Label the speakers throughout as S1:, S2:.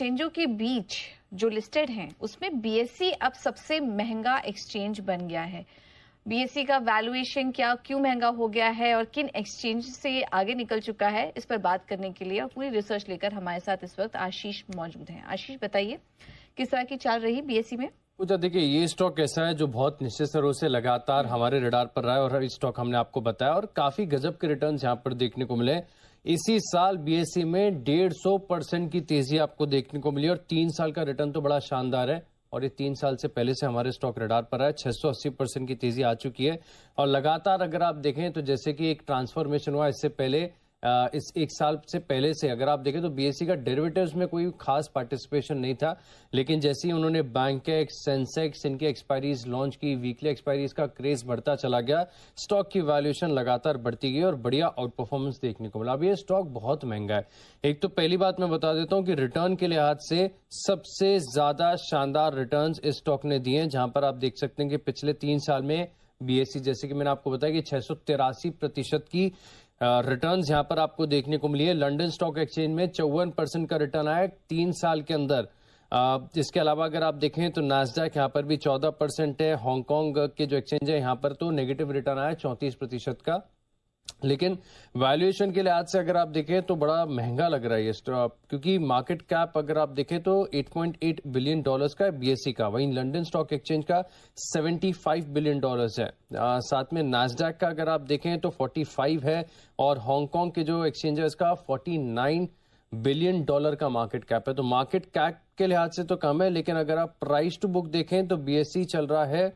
S1: एक्सचेंजों के बीच जो लिस्टेड हैं उसमें बीएसई अब सबसे महंगा एक्सचेंज बन गया है। बीएसई का वैल्यूएशन क्यों महंगा हो गया है और किन एक्सचेंज से आगे निकल चुका है, इस पर बात करने के लिए और पूरी रिसर्च लेकर हमारे साथ इस वक्त आशीष मौजूद हैं। आशीष, बताइए किस तरह की चाल रही बीएसई में?
S2: पूजा, देखिए ये स्टॉक ऐसा है जो बहुत निश्चित रूप से लगातार हमारे रडार पर रहा है और इस स्टॉक हमने आपको बताया और काफी गजब के रिटर्न्स यहाँ पर देखने को मिले। इसी साल बीएसई में 150% की तेजी आपको देखने को मिली और 3 साल का रिटर्न तो बड़ा शानदार है और ये 3 साल से पहले से हमारे स्टॉक रडार पर है। 680% की तेजी आ चुकी है और लगातार अगर आप देखें तो जैसे कि एक ट्रांसफॉर्मेशन हुआ इससे पहले, इस 1 साल से पहले से अगर आप देखें तो बीएसई का डेरिवेटिव्स में कोई खास पार्टिसिपेशन नहीं था, लेकिन जैसे ही उन्होंने बैंकेक्स, सेंसेक्स, इनकी एक्सपायरीज लॉन्च की, वीकली एक्सपायरीज का क्रेज बढ़ता चला गया, स्टॉक की वैल्यूएशन लगातार बढ़ती गई और बढ़िया आउट परफॉर्मेंस देखने को मिला। अब ये स्टॉक बहुत महंगा है। एक तो पहली बात मैं बता देता हूं कि रिटर्न के लिहाज से सबसे ज्यादा शानदार रिटर्न इस स्टॉक ने दिए हैं, जहां पर आप देख सकते हैं कि पिछले 3 साल में बीएसई, जैसे कि मैंने आपको बताया कि 683% की रिटर्न्स यहां पर आपको देखने को मिली है। लंदन स्टॉक एक्सचेंज में 54% का रिटर्न आया 3 साल के अंदर। इसके अलावा अगर आप देखें तो नास्डैक यहाँ पर भी 14% है। हांगकांग के जो एक्सचेंज है यहाँ पर तो नेगेटिव रिटर्न आया 34% का। लेकिन वैल्यूएशन के लिहाज से अगर आप देखें तो बड़ा महंगा लग रहा है ये स्टॉक, क्योंकि मार्केट कैप अगर आप देखें तो $8.8 बिलियन का है बीएसई का, वहीं लंदन स्टॉक एक्सचेंज का $75 बिलियन है। साथ में नास्डैक का अगर आप देखें तो 45 है और हांगकांग के जो एक्सचेंज है इसका $49 बिलियन का मार्केट कैप है। तो मार्केट कैप के लिहाज से तो कम है, लेकिन अगर आप प्राइस टू बुक देखें तो बीएसई चल रहा है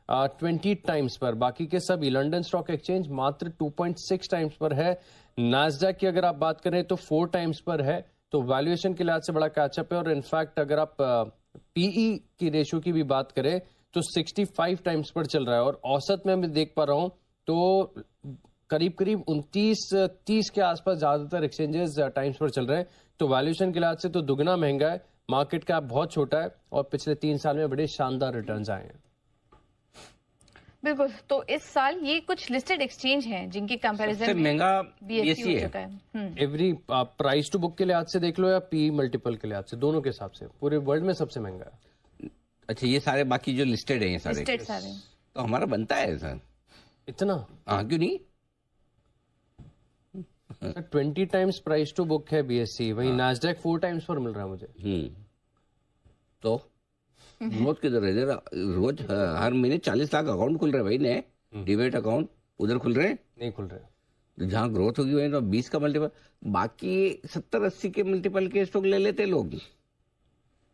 S2: 20 टाइम्स पर, बाकी के सभी लंदन स्टॉक एक्सचेंज मात्र 2.6 टाइम्स पर है। नास्डैक की अगर आप बात करें तो 4 टाइम्स पर है। तो वैल्यूएशन के लिहाज से बड़ा कैचअप है और इनफैक्ट अगर आप पीई की रेशियो की भी बात करें तो 65 टाइम्स पर चल रहा है और औसत में मैं देख पा रहा हूं तो करीब करीब 29-30 के आसपास ज्यादातर एक्सचेंजेस टाइम्स पर चल रहे हैं। तो वैल्यूएशन के लिहाज से तो दुगना महंगा है, मार्केट कैप बहुत छोटा है और पिछले 3 साल में बड़े शानदार रिटर्न्स आए हैं।
S1: बिल्कुल, तो इस साल ये कुछ लिस्टेड एक्सचेंज हैं जिनके कंपैरिजन में
S3: महंगा
S1: बीएसई हो चुका है।
S2: एवरी प्राइस टू बुक के लिहाज से देख लो या पी मल्टीपल के लिहाज से, दोनों के हिसाब से पूरे वर्ल्ड में सबसे महंगा है।
S3: अच्छा, ये सारे बाकी जो लिस्टेड हैं ये सारे
S1: लिस्टेड सारे
S3: तो हमारा बनता है सर
S2: इतना?
S3: हाँ, क्यों नहीं?
S2: 20 टाइम्स प्राइस टू बुक है बीएसई, वहीं नास्डैक 4 टाइम्स पर मिल रहा है मुझे।
S3: तो रोज किधर है? रोज हर महीने 40 लाख अकाउंट खुल रहे भाई, नए डिबेट अकाउंट उधर खुल रहे हैं,
S2: नहीं खुल रहे।
S3: तो जहाँ ग्रोथ होगी वही तो 20 का मल्टीपल, बाकी 70-80 के मल्टीपल के स्टॉक ले लेते लोग।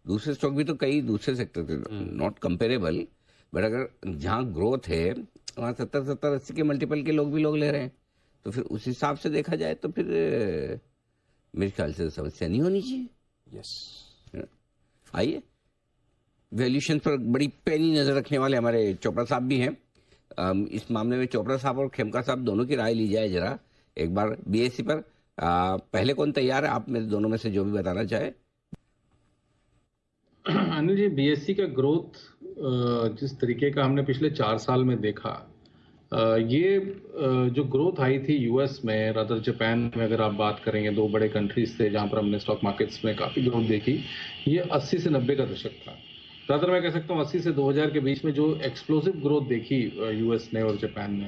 S3: दूसरे स्टॉक भी तो कई दूसरे सेक्टर के, नॉट कंपेरेबल, बट अगर जहाँ ग्रोथ है वहाँ 70-80 के मल्टीपल के लोग ले रहे हैं, तो फिर उस हिसाब से देखा जाए तो फिर मेरे ख्याल से समस्या नहीं होनी चाहिए।
S2: यस,
S3: आइए वैल्यूशन पर बड़ी पैनी नजर रखने वाले हमारे चोपड़ा साहब भी हैं। इस मामले में चोपड़ा साहब और खेमका साहब दोनों की राय ली जाए जरा एक बार बीएसई पर। पहले कौन तैयार है? आप मेरे दोनों में से जो भी बताना चाहे।
S4: अनिल जी, बीएसई का ग्रोथ जिस तरीके का हमने पिछले 4 साल में देखा, ये जो ग्रोथ आई थी यूएस में, रादर जापान में अगर आप बात करेंगे, 2 बड़े कंट्रीज थे जहां पर हमने स्टॉक मार्केट्स में काफी ग्रोथ देखी, ये 80 से 90 का दशक था। रादर मैं कह सकता हूँ 80 से 2000 के बीच में जो एक्सप्लोसिव ग्रोथ देखी यूएस ने और जापान ने,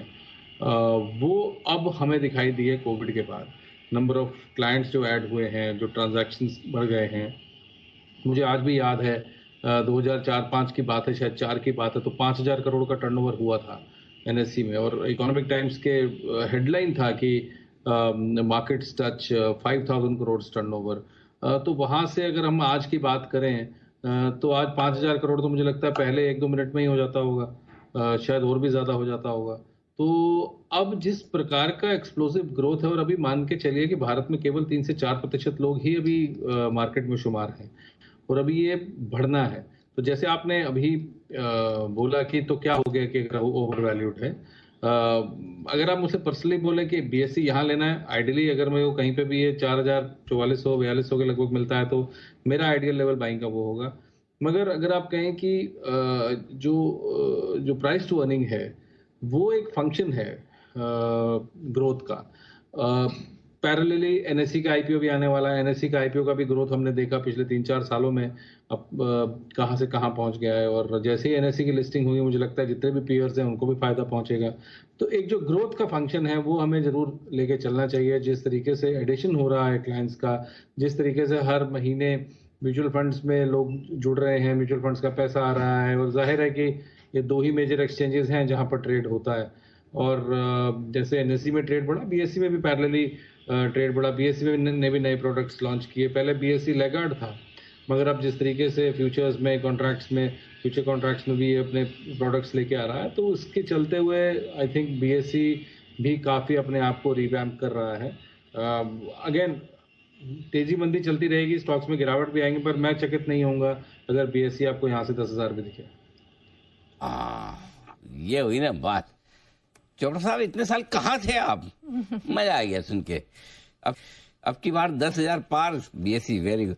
S4: वो अब हमें दिखाई दी है कोविड के बाद। नंबर ऑफ क्लाइंट्स जो ऐड हुए हैं, जो ट्रांजैक्शंस बढ़ गए हैं। मुझे आज भी याद है 2004-5 की बात है, शायद 4 की बात है, तो 5000 करोड़ का टर्नओवर हुआ था एनएससी में और इकोनॉमिक टाइम्स के हेडलाइन था कि मार्केट्स टच 5000 करोड़ टर्नओवर। तो वहां से अगर हम आज की बात करें तो आज 5000 करोड़ तो मुझे लगता है पहले 1-2 मिनट में ही हो जाता होगा, शायद और भी ज्यादा हो जाता होगा। तो अब जिस प्रकार का एक्सप्लोसिव ग्रोथ है, और अभी मान के चलिए कि भारत में केवल 3 से 4% लोग ही अभी मार्केट में शुमार हैं और अभी ये बढ़ना है। तो जैसे आपने अभी बोला कि तो क्या हो गया कि ओवर वैल्यूड है, अगर आप मुझसे पर्सनली बोले कि बीएसई यहाँ लेना है, आइडियली अगर मैं वो कहीं पे भी ये 4400-4200 के लगभग मिलता है तो मेरा आइडियल लेवल बाइंग का वो होगा। मगर अगर आप कहें कि जो प्राइस टू अर्निंग है वो एक फंक्शन है ग्रोथ का, पैरेलली एनएससी का आईपीओ भी आने वाला है। एनएससी का आईपीओ का भी ग्रोथ हमने देखा पिछले 3-4 सालों में, अब कहां से कहां पहुंच गया है। और जैसे ही एनएससी की लिस्टिंग हुई, मुझे लगता है जितने भी पीयर्स हैं उनको भी फायदा पहुंचेगा। तो एक जो ग्रोथ का फंक्शन है वो हमें जरूर लेके चलना चाहिए। जिस तरीके से एडिशन हो रहा है क्लाइंट्स का, जिस तरीके से हर महीने म्यूचुअल फंड्स में लोग जुड़ रहे हैं, म्यूचुअल फंड्स का पैसा आ रहा है, और जाहिर है कि ये 2 ही मेजर एक्सचेंजेस हैं जहां पर ट्रेड होता है। और जैसे एनएससी में ट्रेड बढ़ा, बीएससी में भी पैरेलली ट्रेड बढ़ा। बीएससी में ने भी नए प्रोडक्ट्स लॉन्च किए। पहले बीएससी लैगार्ड था, मगर अब जिस तरीके से फ्यूचर्स में कॉन्ट्रैक्ट्स में फ्यूचर कॉन्ट्रैक्ट्स में भी अपने प्रोडक्ट्स लेके आ रहा है, तो उसके चलते हुए आई थिंक बीएससी भी काफ़ी अपने आप को रिवैम्प कर रहा है। अगेन तेजी मंदी चलती रहेगी, स्टॉक्स में गिरावट भी आएंगे, पर मैं चकित नहीं होऊंगा अगर बीएससी आपको यहाँ से 10,000 भी दिखे।
S3: ये हुई ना बात। चोपड़ा साहब, इतने साल कहाँ थे आप? मजा आ गया सुन के। अब की बार 10,000 पार बीएससी, वेरी गुड।